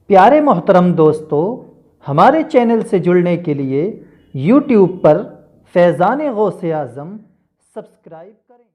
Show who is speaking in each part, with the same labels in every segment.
Speaker 1: प्यारे मोहतरम दोस्तों, हमारे चैनल से जुड़ने के लिए यूट्यूब पर फैज़ान गौसे आज़म सब्सक्राइब करें।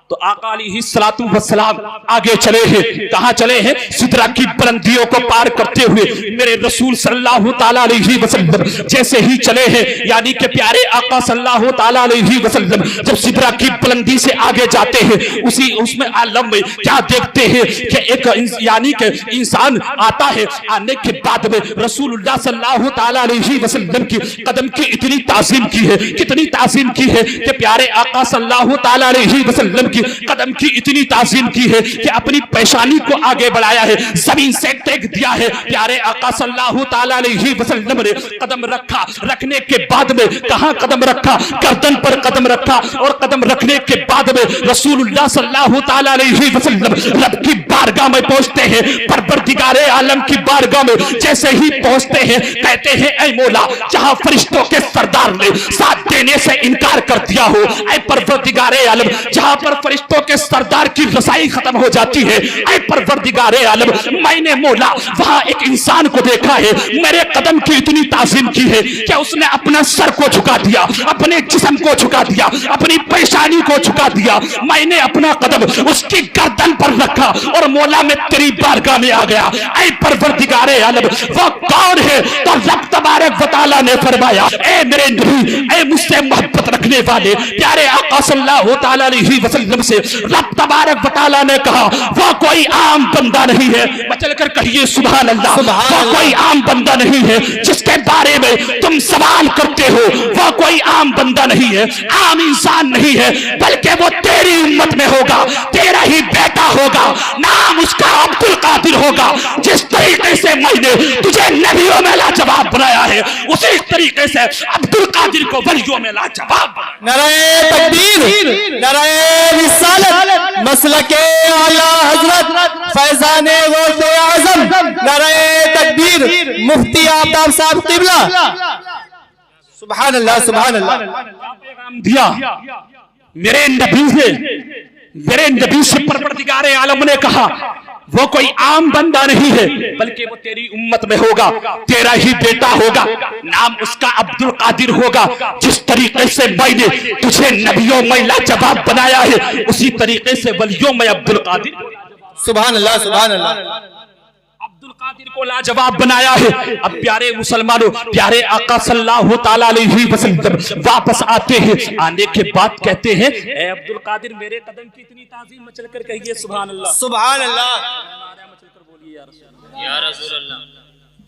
Speaker 2: तो आका अलैहिस्सलातु वस्सलाम आगे चले हैं। कहां चले हैं? सिदरा की बुलंदियों को पार करते हुए मेरे रसूल सल्लल्लाहु ताला अलैहि वसल्लम जैसे ही चले हैं, यानी कि प्यारे आका सल्लल्लाहु ताला अलैहि वसल्लम जब सिदरा की बुलंदी से आगे जाते हैं, उसमें आलम में क्या देखते हैं कि एक यानी कि इंसान आता है। आने के बाद में रसूलुल्लाह सल्लल्लाहु ताला अलैहि वसल्लम की कदम की इतनी ताज़ीम की है, कितनी ताज़ीम की है कि प्यारे आका सल्लल्लाहु ताला अलैहि वसल्लम की कदम की इतनी ताज़ीम की है कि अपनी पेशानी को आगे बढ़ाया है, जमीन से टेक दिया है। प्यारे आका सल्लल्लाहु ताला अलैहि वसल्लम ने कदम रखा, रखने के बाद में कहां कदम रखा? गर्दन पर कदम रखा। और कदम रखने के बाद में रसूलुल्लाह सल्लल्लाहु ताला अलैहि वसल्लम रब की बारगाह में पहुंचते हैं, परवरदिगारे आलम की बारगाह में जैसे ही पहुंचते हैं, कहते हैं ऐ मौला, जहां फरिश्तों के सरदार ने साथ देने से इनकार कर दिया हो, ऐ परवरदिगारे आलम, जहां पर फरिश्तों के सरदार की रसाई खत्म हो जाती है, ऐ परवरदिगारे आलम, मैंने मौला वहां एक इंसान को देखा है, मेरे कदम की इतनी ताज़ीम की है कि उसने अपना सर को झुका दिया, अपने जिस्म को झुका दिया, अपनी पेशानी को झुका दिया। मैंने अपना कदम उसकी गर्दन पर रखा और मौला मैं तेरी बारगाह में आ गया। ऐ परवरदिगारे आलम, वो कौन है? तो रब तबारक व तआला ने फरमाया, ऐ मेरे नबी, ऐ मुझसे मोहब्बत रखने वाले प्यारे आका सल्लल्लाहु ताला अलैहि वसल्लम से रब तबारक व तआला ने कहा, वो कोई आम बंदा नहीं है। बचल कर कहिए सुभान अल्लाह। वो कोई आम बंदा नहीं है जिसके बारे में तुम सवाल करते हो, वो कोई आम बंदा नहीं है, आम इंसान नहीं है, बल्कि वो तेरी उम्मत में होगा, तेरा ही बेटा होगा, नाम उसका अब्दुल कादिर होगा। जिस तरीके से मैंने तुझे नबियों में लाजवाब बनाया है, उसी तरीके से अब्दुल कादिर को वलियों में लाजवाब बनाया।
Speaker 3: नारे तकबीर, नारे रिसालत, मसलके आला हजरत फैज़ाने गौसे आज़म, नारे तकबीर, मुफ्ती आफताब साहब क़िबला, सुभान अल्लाह, सुभान अल्लाह।
Speaker 2: पैगाम दिया मेरे नबी से परवरदिगारे आलम ने कहा, वो कोई आम बंदा नहीं है, बल्कि वो तेरी उम्मत में होगा, तेरा ही बेटा होगा, नाम उसका अब्दुल कादिर होगा। जिस तरीके से मैंने तुझे नबियों में लाजवाब बनाया है, उसी तरीके से वलियों में अब्दुल कादिर,
Speaker 3: सुभान अल्लाह, सुभान अल्लाह,
Speaker 2: अब्दुल कादिर को लाजवाब बनाया है। अब प्यारे मुसलमानों, प्यारे आका सल्लल्लाहु ताला अलैहि वसल्लम वापस आते हैं। आने के बाद कहते हैं, ए अब्दुल कादिर, मेरे कदम की इतनी ताज़ीम, मचल कर कहिए सुभान अल्लाह,
Speaker 3: सुभान अल्लाह,
Speaker 2: मचल कर बोलिए या रसूल अल्लाह,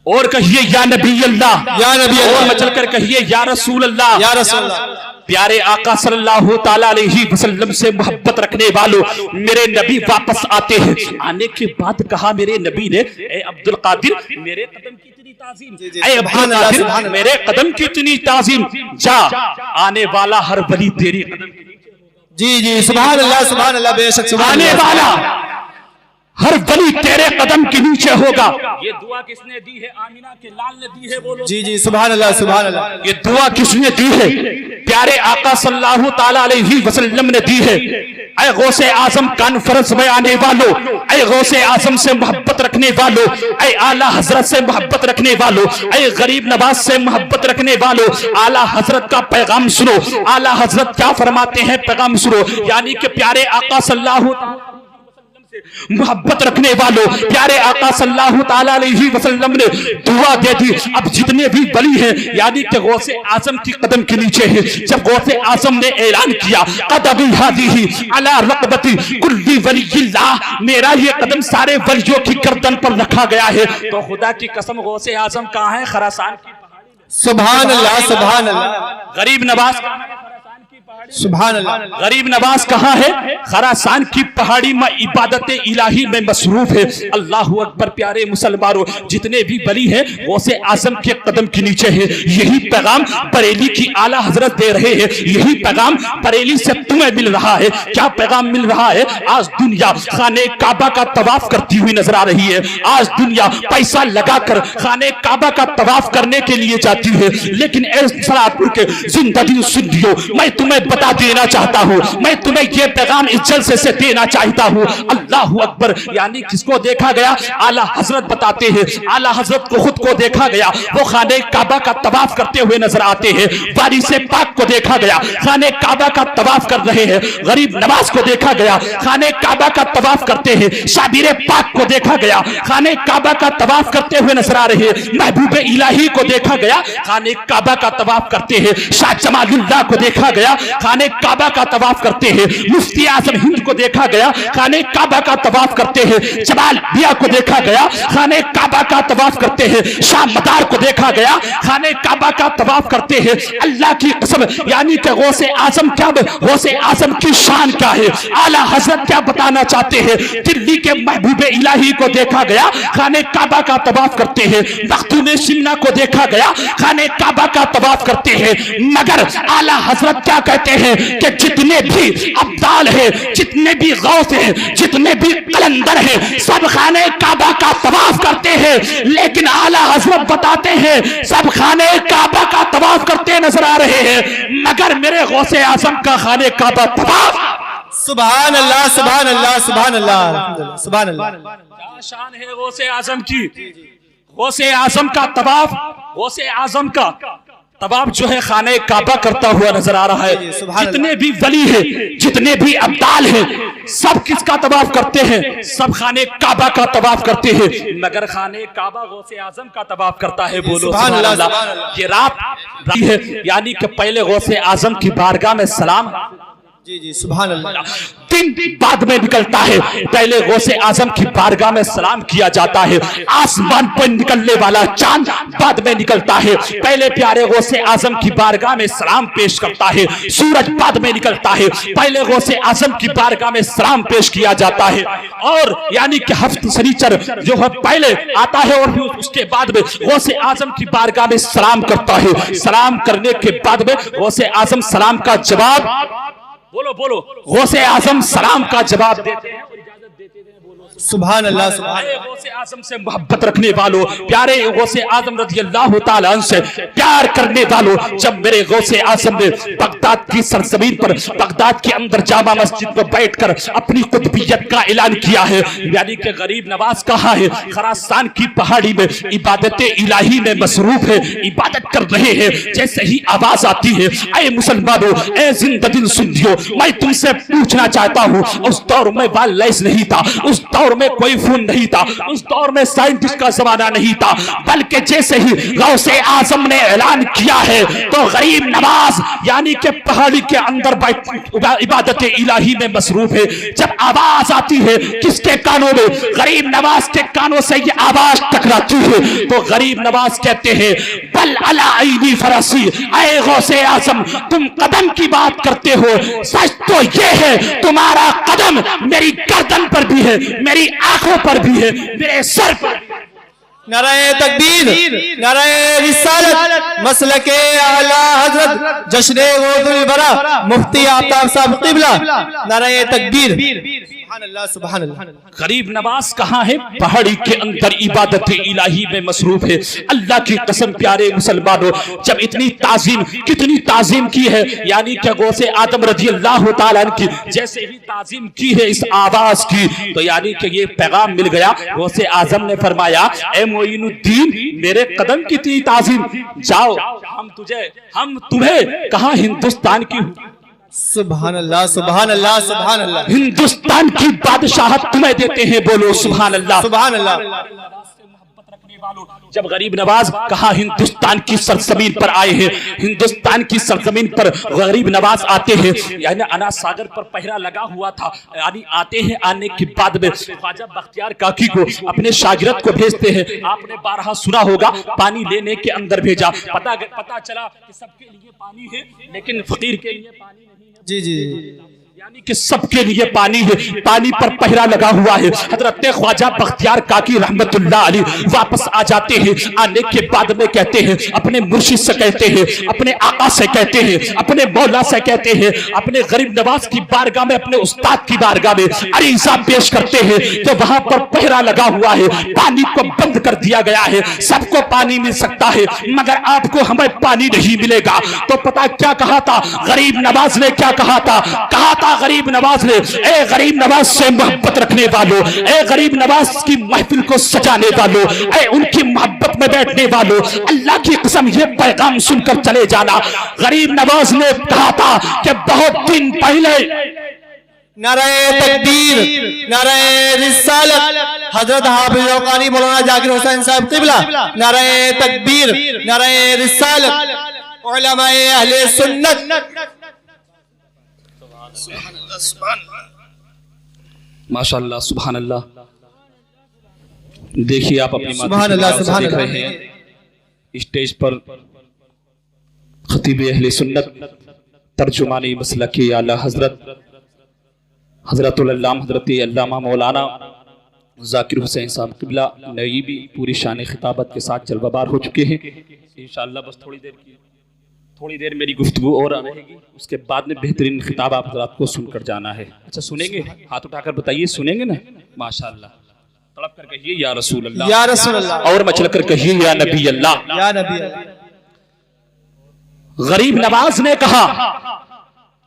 Speaker 2: और कहिए या नबी अल्लाह,
Speaker 3: या नबी
Speaker 2: और
Speaker 3: अल्लाह,
Speaker 2: मचल कर कहिए या रसूल अल्लाह,
Speaker 3: या रसूल अल्लाह।
Speaker 2: प्यारे आका सल्लल्लाहु ताला अलैहि वसल्लम से मोहब्बत रखने वालों, मेरे नबी वापस आते हैं। आने के बाद कहा मेरे नबी ने, ए अब्दुल कादिर, मेरे कदम की इतनी ताज़ीम, ए अब्दुल कादिर, मेरे कदम की इतनी ताज़ीम, जा आने वाला हर वली तेरी कदम के नीचे,
Speaker 3: जी जी, सुभान अल्लाह, सुभान अल्लाह, बेशक सुभान
Speaker 2: आने
Speaker 3: अल्लाह।
Speaker 2: वाला हर वली तेरे कदम के नीचे होगा। ये दुआ किसने दी है? आमिना के लाल ने दी है। बोलो
Speaker 3: जी जी, सुभान अल्लाह, सुभान अल्लाह।
Speaker 2: ये दुआ किसने दी है? प्यारे आका सल्लल्लाहु ताला अलैहि वसल्लम ने दी है। ऐ गौसे आजम कॉन्फ्रेंस में आने वालों, ऐ गौसे आजम से मोहब्बत रखने वालों, ऐ आला हजरत से मोहब्बत रखने वालों, ऐ गरीब नवाज से मोहब्बत रखने वालों, आला हजरत का पैगाम सुनो। आला हजरत क्या फरमाते हैं? पैगाम सुनो। यानी कि प्यारे आका सल्लल्लाहु मोहब्बत रखने वालों, प्यारे आका सल्लल्लाहु ताला अलैहि वसल्लम ने दुआ दे दी। अब जितने भी वली हैं, यानी कि गौसे आजम की कदम के नीचे है। जब गौसे आजम ने ऐलान किया, कदमी हादिही अला रक़बती कुल्ली वलिय्यिल्लाह, मेरा ये कदम सारे वलियों की गर्दन पर रखा गया है, तो खुदा की कसम गौसे आजम कहाँ है? खरासान की पहाड़ी में।
Speaker 3: सुभान अल्लाह, सुभान अल्लाह,
Speaker 2: गरीब नवाज,
Speaker 3: सुभान अल्लाह।
Speaker 2: गरीब नवाज कहाँ है? खरासान की पहाड़ी में इबादत इलाही में मसरूफ है। अल्लाह अकबर। प्यारे मुसलमानों, जितने भी वली हैं गौसे आजम के कदम के नीचे है। यही पैगाम बरेली की आला हजरत दे रहे हैं, यही पैगाम बरेली से तुम्हें मिल रहा है। क्या पैगाम मिल रहा है? आज दुनिया खाने काबा का तवाफ करती हुई नजर आ रही है। आज दुनिया पैसा लगाकर खाने काबा का तवाफ करने के लिए जाती है, लेकिन सलाहपुर के जिंदगी सुनियो, मैं तुम्हें बता देना चाहता हूँ, मैं तुम्हें ये पैगाम इस जलसे से देना चाहता हूँ। अल्लाह अकबर। यानी किसको देखा गया? आला हजरत बताते हैं, आला हजरत को खुद को देखा गया, वो खाने काबा का तवाफ करते हुए नजर आते हैं। वारिसे पाक को देखा गया, खाने काबा का तवाफ कर रहे हैं। गरीब नवाज को देखा गया, खाने काबा का तवाफ करते हैं। शाबिर पाक को देखा गया, खाने काबा का तवाफ करते हुए नजर आ रहे हैं। महबूब इलाही को देखा गया, खाने काबा का तवाफ करते हैं। शाह जमालुल्लाह को देखा गया, खाने काबा का तवाफ करते हैं। मुफ्ती आजम हिंद को देखा गया, खाने काबा का तवाफ करते हैं। जमाल बिया को देखा गया, खाने काबा का तवाफ करते हैं। शाह मदार को देखा गया, खाने काबा का तवाफ करते हैं। अल्लाह की कसम, यानी कि गौसे आजम क्या, गौसे आजम की शान क्या है, आला हजरत क्या बताना चाहते हैं। दिल्ली के महबूब इलाही को देखा गया, खाने काबा का तवाफ करते हैं। मखदूम शिमला को देखा गया, खाने काबा का तवाफ करते हैं। मगर आला हजरत क्या कहते हैं कि जितने भी अब्दाल है, जितने भी गौस है, जितने भी कलंदर है, सब खाने काबा का तवाफ करते हैं। लेकिन आला हजरत बताते हैं सब खाने काबा का तवाफ करते नजर आ रहे हैं, मगर मेरे गौसे आजम का खाने काबा तवाफ।
Speaker 3: सुभान अल्लाह, सुभान अल्लाह, सुभान अल्लाह, सुभान अल्लाह।
Speaker 2: क्या शान है गौसे आजम की। गौसे आजम का तवाफ, गौसे आजम का तवाफ जो है खाने काबा करता हुआ नजर आ रहा है। जितने भी वली है, जितने भी अब्दाल है, सब किसका तवाफ करते हैं? सब खाने काबा का तवाफ करते हैं, मगर खाने काबा गौसे आजम का तवाफ करता है। बोलो सुभान अल्लाह। ये रात है, यानी कि पहले गौसे आजम की बारगाह में सलाम,
Speaker 3: जी जी सुभान अल्लाह।
Speaker 2: दिन बाद में निकलता है, पहले गौसे आजम की बारगाह में सलाम किया जाता है। आसमान पर निकलने वाला चांद बाद में निकलता है, पहले प्यारे गौसे आजम की बारगाह में सलाम पेश करता है। सूरज बाद में निकलता है, पहले गौसे आजम की बारगाह में सलाम पेश किया जाता है। और यानी कि हफ्त शनीचर जो है पहले आता है, और फिर उसके बाद में गौसे आजम की बारगाह में सलाम करता है। सलाम करने के बाद में गौसे आजम सलाम का जवाब, बोलो बोलो, गौसे आजम सलाम का जवाब देते हैं और इजाजत देते हैं। बोलो
Speaker 3: सुभान अल्लाह, सुभान।
Speaker 2: गौसे आजम से मोहब्बत रखने वालों, प्यारे गौसे आजम रज़ी अल्लाह तआला अन्हु से प्यार करने वालों, जब मेरे गौसे आजम ने बगदाद की सरजमीन पर, बगदाद के अंदर जामा मस्जिद पर बैठकर अपनी कुतुबियत का ऐलान किया है, यानी कि गरीब नवाज कहाँ है? खरासान की पहाड़ी में इबादत इलाही में मसरूफ है, इबादत कर रहे हैं। जैसे ही आवाज आती है, ऐ मुसलमानों, ऐ जिंदा दिल सुनियो, मैं तुमसे पूछना चाहता हूँ, उस दौर में वायरलेस नहीं था, उस दौर में कोई फोन नहीं था, उस दौर में साइंटिस्ट का जमाना नहीं था, बल्कि जैसे ही गौसे आजम ने ऐलान किया है तो गरीब नवाज यानी कि पहाड़ी के अंदर इबादत इलाही में मसरूफ है। जब आवाज आती है किसके कानों में? गरीब नवाज के कानों से ये आवाज टकराती है तो गरीब नवाज कहते हैं, बल अला ऐनी फरसी, ऐ गौसे आजम तुम कदम की बात करते हो, सच तो ये है तुम्हारा कदम मेरी गर्दन पर भी है, मेरी आंखों पर भी है, मेरे सर पर।
Speaker 3: नाराए तकबीर, नाराए रिसालत, मसलके आला हजरत, जश्ने गौदुल बरा, मुफ्ती आफ्ताब साहब क़िबला, नाराए तकबीर। सुभान अल्लाह, सुभान अल्लाह।
Speaker 2: गरीब नवाज कहाँ है? पहाड़ी के अंदर इबादत इलाही में मसरूफ है। अल्लाह की कसम प्यारे मुसलमानों, जब इतनी ताजीम, कितनी ताजीम की है, यानी कि गौसे आदम रज़ी अल्लाह तआला अन्हु की जैसे ही ताजीम की है इस आवाज की, तो यानी कि ये पैगाम मिल गया। गौसे आजम ने फरमाया, ए मोइनुद्दीन मेरे कदम की इतनी ताजीम, जाओ हम तुम्हें कहाँ हिंदुस्तान की,
Speaker 3: सुभान अल्लाह, सुभान अल्लाह, सुभान अल्लाह।
Speaker 2: हिंदुस्तान की बादशाहत तुम्हें देते हैं। बोलो सुभान अल्लाह,
Speaker 3: सुभान अल्लाह।
Speaker 2: जब गरीब नवाज कहा हिंदुस्तान की सरजमीन पर आए हैं, हिंदुस्तान की सरजमीन पर गरीब नवाज आते हैं, यानी अना सागर पर पहरा लगा हुआ था, यानी आते हैं, आने के बाद में ख्वाजा बख्तियार काकी को अपने शागिर्द को भेजते हैं। आपने बारहा सुना होगा, पानी लेने के अंदर भेजा, पता चला कि सबके लिए पानी है लेकिन फकीर के लिए पानी नहीं है।
Speaker 3: जी जी,
Speaker 2: کہ سب کے لیے پانی ہے، پانی پر پہرا لگا ہوا ہے۔ حضرت خواجہ بختیار کاکی رحمت اللہ علیہ واپس آ جاتے ہیں، آنے کے بعد میں کہتے ہیں، اپنے مرشد سے کہتے ہیں، اپنے آقا سے کہتے ہیں، اپنے مولا سے کہتے ہیں، اپنے غریب نواز کی بارگاہ میں، اپنے استاد کی بارگاہ میں عریضہ پیش کرتے ہیں کہ وہاں پر پہرا لگا ہوا ہے، پانی کو بند کر دیا گیا ہے، سب کو پانی مل سکتا ہے مگر آپ کو ہمیں پانی نہیں ملے گا۔ تو پتہ کیا کہا تھا غریب نواز نے؟ کیا کہا تھا غریب نواز نے، اے غریب نواز سے محبت رکھنے والوں، اے غریب نواز کی محفل کو سجانے والوں، اے ان کی محبت میں بیٹھنے والوں، اللہ کی قسم یہ پیغام سن کر چلے جانا۔ غریب نواز نے کہا تھا کہ بہت دن پہلے
Speaker 3: نعرہ تکبیر، نعرہ رسالت، حضرت حافظ اوقانی مولانا ذاکر حسین صاحب قبلہ، نعرہ تکبیر، نعرہ رسالت، علماء اہل سنت۔
Speaker 2: ماشاءاللہ سبحان اللہ۔ دیکھیے آپ اپنی
Speaker 3: سبحان اللہ، سبحان
Speaker 2: دیکھ رہے
Speaker 3: اللہ۔
Speaker 2: ہیں اسٹیج پر خطیب اہل سنت، ترجمانی مسلک اعلیٰ حضرت العلامہ حضرت علامہ مولانا ذاکر حسین صاحب قبلہ نئی بھی پوری شان خطابت کے ساتھ جلوہ بار ہو چکے ہیں۔ انشاءاللہ بس تھوڑی دیر میری گفتگو اور رہے گی، اس کے بعد میں بہترین خطاب آپ حضرات کو سن کر جانا ہے۔ اچھا سنیں گے؟ ہاتھ اٹھا کر بتائیے سنیں گے نا؟ ماشاءاللہ۔ تڑپ کر کہیے یا رسول اللہ،
Speaker 3: یا رسول اللہ،
Speaker 2: اور مچل کر کہیے یا نبی اللہ۔
Speaker 3: یا نبی اللہ۔
Speaker 2: غریب نواز نے کہا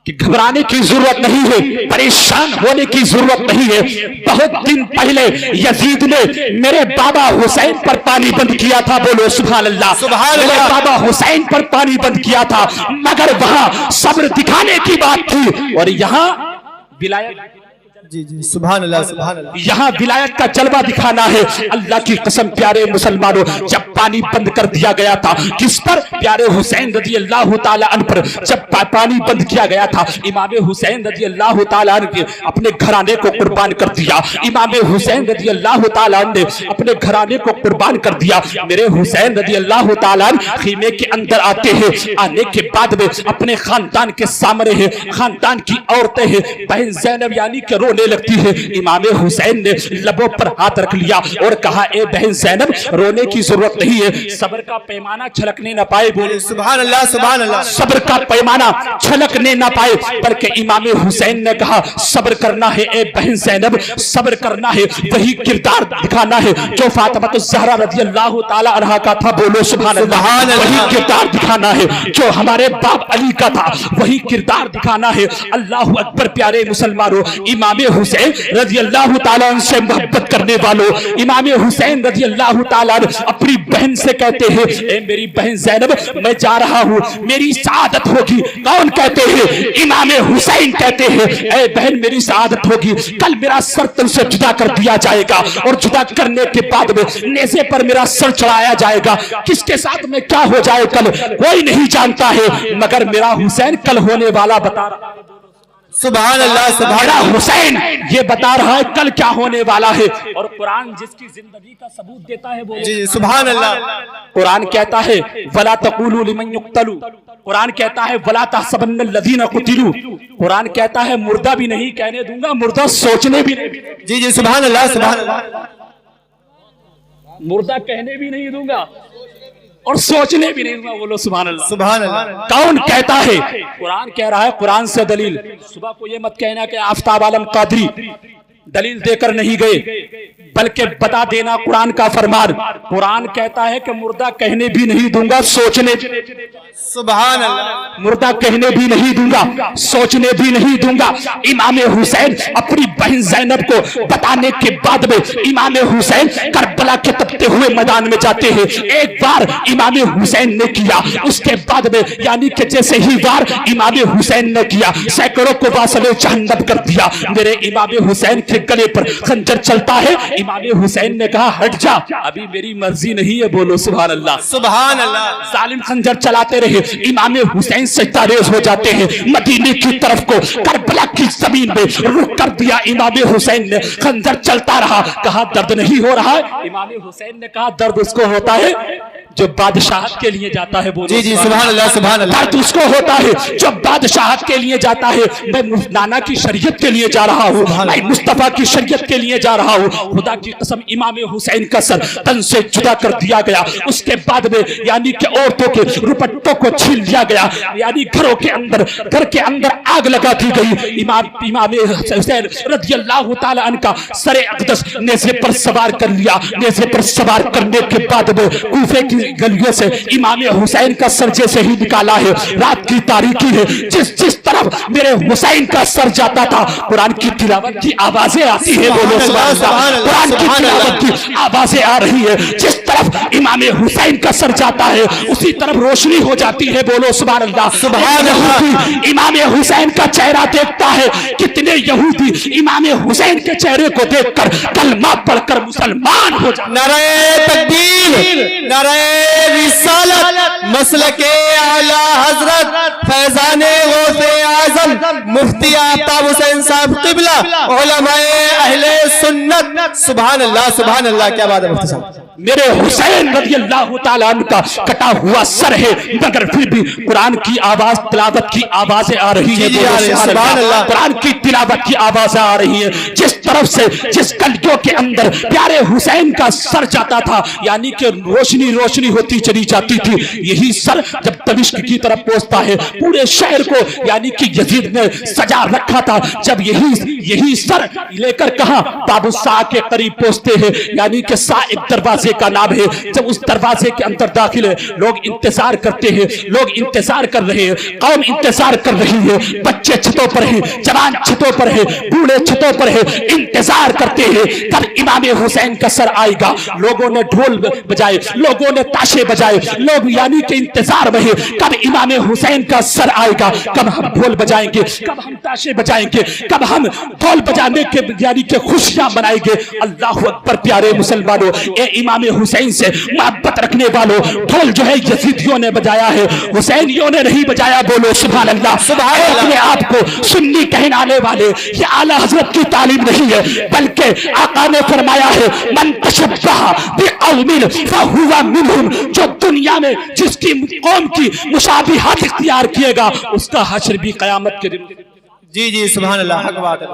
Speaker 2: کہ گھبرانے کی ضرورت نہیں ہے، پریشان ہونے کی ضرورت نہیں ہے۔ بہت دن پہلے یزید نے میرے بابا حسین پر پانی بند کیا تھا، بولو سبحان اللہ۔
Speaker 3: سبحان اللہ۔
Speaker 2: میرے بابا حسین پر پانی بند کیا تھا مگر وہاں صبر دکھانے کی بات تھی، اور یہاں ولایت،
Speaker 3: جی جی سبحان اللہ، سبحان اللہ۔
Speaker 2: یہاں ولایت کا جلوہ دکھانا ہے۔ اللہ کی قسم پیارے مسلمانوں، جب پانی بند کر دیا گیا تھا کس پر؟ پیارے حسین رضی اللہ تعالیٰ عنہ پر۔ جب پانی بند کیا گیا تھا امام حسین رضی اللہ تعالیٰ عنہ نے اپنے گھرانے کو قربان کر دیا۔ امام حسین رضی اللہ تعالیٰ عنہ نے اپنے گھرانے کو قربان کر دیا۔ میرے حسین رضی اللہ تعالیٰ عنہ خیمے کے اندر آتے ہیں، آنے کے بعد میں اپنے خاندان کے سامنے ہیں، خاندان کی عورتیں ہیں، بہن زینب یعنی کہ رونے لگتی ہے۔ امام حسین نے لبوں پر ہاتھ رکھ لیا اور کہا اے بہن زینب رونے کی ضرورت نہیں ہے، صبر کا پیمانہ چھلکنے نہ پائے، بولے
Speaker 3: سبحان اللہ، سبحان اللہ۔
Speaker 2: صبر کا پیمانہ چھلکنے نہ پائے، بلکہ امام حسین نے کہا صبر کرنا ہے اے بہن زینب، صبر کرنا ہے، وہی کردار دکھانا ہے جو فاطمہ الزہرا رضی اللہ تعالی عنہا کا تھا، بولو سبحان اللہ۔ وہی کردار دکھانا ہے جو ہمارے باپ علی کا تھا، وہی کردار دکھانا ہے۔ اللہ اکبر پیارے مسلمانوں، امام حسین رضی اللہ تعالیٰ عنہ سے محبت کرنے والوں، امام حسین رضی اللہ تعالیٰ عنہ اپنی بہن سے کہتے ہیں اے میری بہن زینب میں جا رہا ہوں، میری سعادت ہوگی۔ کون کہتے ہیں؟ امام حسین کہتے ہیں اے بہن میری سعادت ہوگی، کل میرا سر تن سے جدا کر دیا جائے گا اور جدا کرنے کے بعد میں نیزے پر میرا سر چڑھایا جائے گا۔ کس کے ساتھ میں کیا ہو جائے کل کوئی نہیں جانتا ہے، مگر میرا حسین کل ہونے والا بتا رہا ہے۔
Speaker 3: سبحان اللہ، سبحان
Speaker 2: میرا
Speaker 3: اللہ۔
Speaker 2: حسین یہ بتا رہا ہے کل کیا ہونے والا ہے، اور قرآن جس کی زندگی کا ثبوت دیتا ہے وہ
Speaker 3: جی سبحان اللہ۔
Speaker 2: قرآن کہتا ہے وَلَا تَقُولُوا لِمَنْ يُقْتَلُ، قرآن کہتا ہے وَلَا تَحْسَبَنَّ الَّذِينَ قُتِلُوا، قرآن کہتا ہے مردہ بھی نہیں کہنے دوں گا، مردہ سوچنے بھی نہیں،
Speaker 3: جی جی سبحان اللہ، سبحان اللہ۔
Speaker 2: مردہ کہنے بھی نہیں دوں گا اور سوچنے بھی نہیں دوں گا، بولو سبحان اللہ۔
Speaker 3: سبحان اللہ۔
Speaker 2: کون کہتا ہے؟ قرآن کہہ رہا ہے، قرآن سے دلیل۔ صبح کو یہ مت کہنا کہ آفتاب عالم قادری دلیل دے کر نہیں گئے، بلکہ بتا دینا قرآن کا فرمان۔ قرآن کہتا ہے کہ مردہ کہنے بھی نہیں دوں گا، سوچنے،
Speaker 3: سبحان اللہ۔
Speaker 2: مردہ کہنے بھی نہیں دوں گا، سوچنے بھی نہیں دوں گا۔ امام حسین اپنی بہن زینب کو بتانے کے بعد میں امام حسین کربلا کے تپتے ہوئے میدان میں جاتے ہیں۔ ایک بار امام حسین نے کیا، اس کے بعد میں یعنی کہ جیسے ہی بار امام حسین نے کیا سینکڑوں کو واصل جہنم کر دیا۔ میرے امام حسین کے گلے پر خنجر چلتا ہے، امام حسین نے کہا ہٹ جا، ابھی میری مرضی نہیں ہے، بولو سبحان اللہ۔
Speaker 3: سبحان اللہ۔
Speaker 2: ظالم خنجر چلاتے رہے، امام حسین سجدہ ریز ہو جاتے ہیں، مدینے کی طرف کو کربلا کی زمین میں رخ کر دیا امام حسین نے۔ خنجر چلتا رہا، کہا درد نہیں ہو رہا ہے؟ امام حسین نے کہا درد اس کو ہوتا ہے جو بادشاہت کے لیے جاتا ہے،
Speaker 3: جی جی سبحان اللہ سبحان اللہ.
Speaker 2: درد اس کو ہوتا ہے جو بادشاہت کے لیے جاتا ہے. میں نانا کی شریعت کے لیے جا رہا ہوں، میں مصطفیٰ کی شریعت کے لیے جا رہا ہوں. خدا کی قسم امام حسین کا سر تن سے جدا کر دیا گیا. اس کے بعد میں یعنی کہ عورتوں کے روپٹوں کو چھین لیا گیا، یعنی گھر کے اندر آگ لگا دی گئی. امام حسین رضی اللہ تعالی عنہ کا سر اقدس نیزے پر سوار کر لیا. نیزے پر سوار کرنے کے بعد میں کوفے کی گلیوں سے امام حسین کا سر جیسے ہی نکالا ہے. رات کی تاریکی ہے، جس طرف میرے حسین کا سر جاتا تھا قرآن کی تلاوت کی آوازیں آتی ہے. بولو سبحان اللہ. قرآن کی تلاوت کی آوازیں آ رہی ہے. جس طرف امام حسین کا سر جاتا ہے اسی طرف روشنی ہو جاتی ہے. بولو سبحان اللہ سبحان اللہ. امام حسین کا چہرہ دیکھتا ہے. کتنے یہودی امام حسین کے چہرے کو دیکھ کر کلمہ پڑھ کر مسلمان ہو جاتے.
Speaker 3: نعرہ تکبیر، نعرہ رسالت، مسلک اعلی حضرت فیضان غوث اعظم مفتی آفتاب حسین صاحب قبلہ، علماء اہل سنت. سبحان اللہ سبحان اللہ. کیا بات ہے مفتی صاحب.
Speaker 2: میرے حسین رضی اللہ تعالیٰ عنہ کا کٹا ہوا سر ہے مگر پھر بھی قرآن کی آواز تلاوت کی آوازیں آ رہی ہیں.
Speaker 3: سبحان اللہ.
Speaker 2: قرآن کی تلاوت کی آوازیں آ رہی ہیں. جس طرف سے جس گلیوں کے اندر پیارے حسین کا سر جاتا تھا یعنی کہ روشنی روشنی ہوتی چلی جاتی تھی. یہی سر جب دمشق کی طرف پہنچتا ہے پورے شہر کو یعنی کہ یزید نے سجا رکھا تھا. جب یہی سر لے کر کہاں باب الساعہ کے قریب پہنچتے ہیں یعنی کہ سا ایک دروازے کا نام ہے. جب اس دروازے کے اندر داخل ہے لوگ انتظار کرتے ہیں، لوگ انتظار کر رہے ہیں، قوم انتظار کر رہی ہے. بچے چھتوں پر ہیں، جوان چھتوں پر ہیں، بوڑھے چھتوں پر ہیں، انتظار کرتے ہیں کب امام حسین کا سر آئے گا. لوگوں نے ڈھول بجائے، لوگوں نے تاشے بجائے، لوگ یعنی کہ انتظار میں ہیں کب امام حسین کا سر آئے گا. کب ہم ڈھول بجائیں گے، کب ہم تاشے بجائیں گے، کب ہم ڈھول بجانے کے یعنی کہ خوشیاں منائیں گے. اللہ اکبر. پیارے مسلمانوں، اے امام حسین سے محبت رکھنے والوں، ڈھول جو ہے یزیدیوں نے بجایا ہے، حسینیوں نے نہیں بجایا. بولو سبحان اللہ سبحان اللہ. اپنے آپ کو سنی کہلانے والے یہ اعلی حضرت کی تعلیم نہیں ہے بلکہ آقا نے فرمایا ہے من تشبہ بقوم فہو منہم. جو دنیا میں جس کی قوم کی مشابہت اختیار کیے گا اس کا حشر بھی قیامت کے دن.
Speaker 3: جی جی سبحان اللہ. حق بات ہے.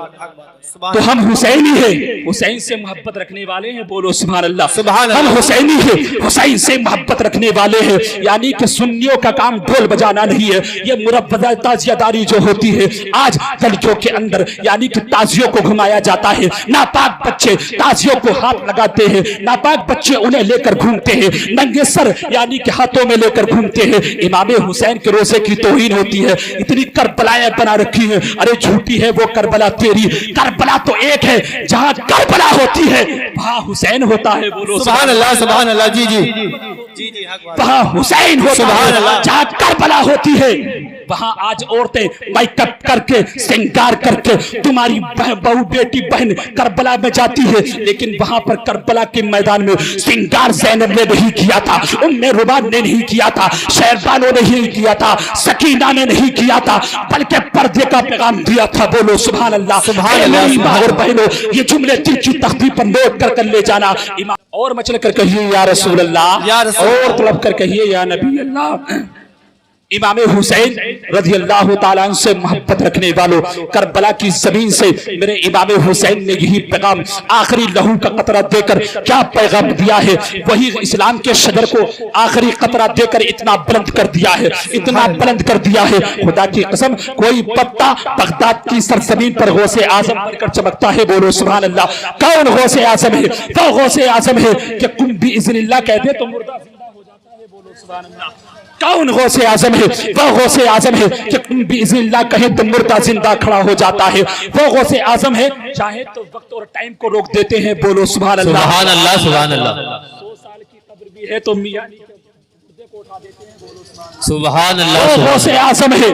Speaker 2: تو ہم حسینی ہیں، حسین سے محبت رکھنے والے ہیں. بولو سبحان اللہ
Speaker 3: سبحان اللہ.
Speaker 2: ہم حسینی ہیں، حسین سے محبت رکھنے والے ہیں. یعنی کہ سنیوں کا کام ڈھول بجانا نہیں ہے. یہ مربدہ تعزیہ داری جو ہوتی ہے آج گلیوں کے اندر یعنی کہ تعزیوں کو گھمایا جاتا ہے. ناپاک بچے تعزیوں کو ہاتھ لگاتے ہیں، ناپاک بچے انہیں لے کر گھومتے ہیں، ننگے سر یعنی کہ ہاتھوں میں لے کر گھومتے ہیں. امام حسین کے روزے کی توہین ہوتی ہے. اتنی کربلائیں بنا رکھی ہیں. ارے جھوٹی ہے وہ کربلا تیری. کربلا تو ایک ہے، جہاں کربلا ہوتی ہے وہاں حسین ہوتا ہے. بولو
Speaker 3: سبحان اللہ سبحان اللہ. جی جی
Speaker 2: وہاں حسین ہوتا ہے. جہاں کربلا ہوتی ہے وہاں آج عورتیں میک اپ کر کے سنگار کر کے تمہاری بہو بیٹی بہن کربلا میں جاتی ہے لیکن وہاں پر کربلا کے میدان میں سنگار زینب نے نہیں کیا تھا، ام رومان نے نہیں کیا تھا، شہربانو نے نہیں کیا تھا، سکینہ نے نہیں کیا تھا بلکہ پردے کا پیغام دیا تھا. بولو سبحان اللہ سبحان اللہ. اور بہنوں یہ جملے دل کی تختی پر نوٹ کر کر لے جانا. اور مچل کر کہیے یا رسول اللہ، اور طلب کر کہیے یا نبی اللہ. امام حسین رضی اللہ تعالیٰ عنہ سے محبت رکھنے والوں، کربلا کی زمین سے میرے امام حسین نے یہی پیغام آخری لہو کا قطرہ دے کر کیا پیغام دیا ہے. وہی اسلام کے شجر کو آخری قطرہ دے کر اتنا بلند کر دیا ہے، اتنا بلند کر دیا ہے. خدا کی قسم کوئی پتا بغداد کی سرزمین پر غوث اعظم بن کر چمکتا ہے. بولو سبحان اللہ. کون غوث اعظم ہے؟ وہ غوث اعظم ہے کہ قم باذن اللہ کہہ دے تو مردہ زندہ ہو جاتا ہے. بولو سبحان اللہ. کون غوث اعظم ہے؟ وہ غوث اعظم ہے کہ باذن اللہ کہیں تو مردہ زندہ کھڑا ہو جاتا ہے. وہ غوث اعظم ہے چاہے تو وقت اور ٹائم کو روک دیتے ہیں. بولو سبحان اللہ
Speaker 3: سبحان اللہ سبحان اللہ.
Speaker 2: 100 سال کی قبر بھی ہے تو میاں مردے کو اٹھا دیتے ہیں. بولو
Speaker 3: سبحان اللہ.
Speaker 2: وہ غوث اعظم ہے.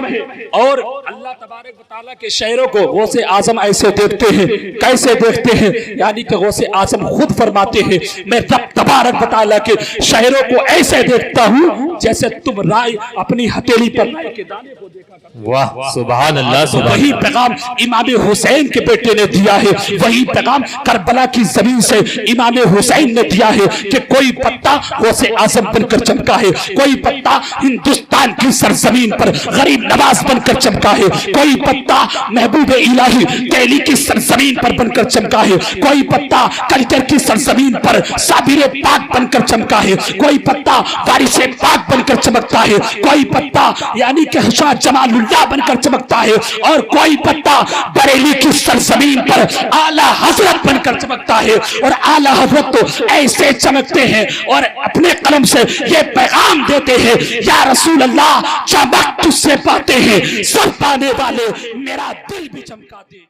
Speaker 2: اور اللہ تبارک و تعالیٰ کے شہروں کو غوث اعظم ایسے دیکھتے ہیں. کیسے دیکھتے ہیں؟ یعنی کہ غوث اعظم خود فرماتے ہیں میں رب تبارک و تعالیٰ کے شہروں کو ایسے دیکھتا ہوں जैसे तुम राय अपनी हथेली पर राय के दाने को देखा करते हो।
Speaker 3: वाह सुभान अल्लाह सुभान
Speaker 2: वही पैगाम इमाम हुसैन के बेटे ने दिया है, वही पैगाम करबला की जमीन से इमाम हुसैन ने दिया है कि कोई पत्ता गौसे आजम बनकर चमका है, कोई पत्ता हिंदुस्तान की सरजमीन पर गरीब नवाज बनकर चमका है, कोई पत्ता महबूब इलाही दिल्ली की सरजमीन पर बनकर चमका है, कोई पत्ता कल्चर की सरजमीन पर साबिर पाक बनकर चमका है, कोई पत्ता वारिस पाक बनकर चमकता है, कोई पत्ता यानी कि हशा जमालुल्लाह बनकर चमकता है, और कोई पत्ता बरेली की सरजमीन पर आला हजरत बनकर चमकता है। और आला हजरत तो ऐसे चमकते हैं और अपने कलम से ये पैगाम देते हैं, या रसूल अल्लाह चमक तुझसे पाते हैं सब पाने वाले, मेरा दिल भी चमका दे।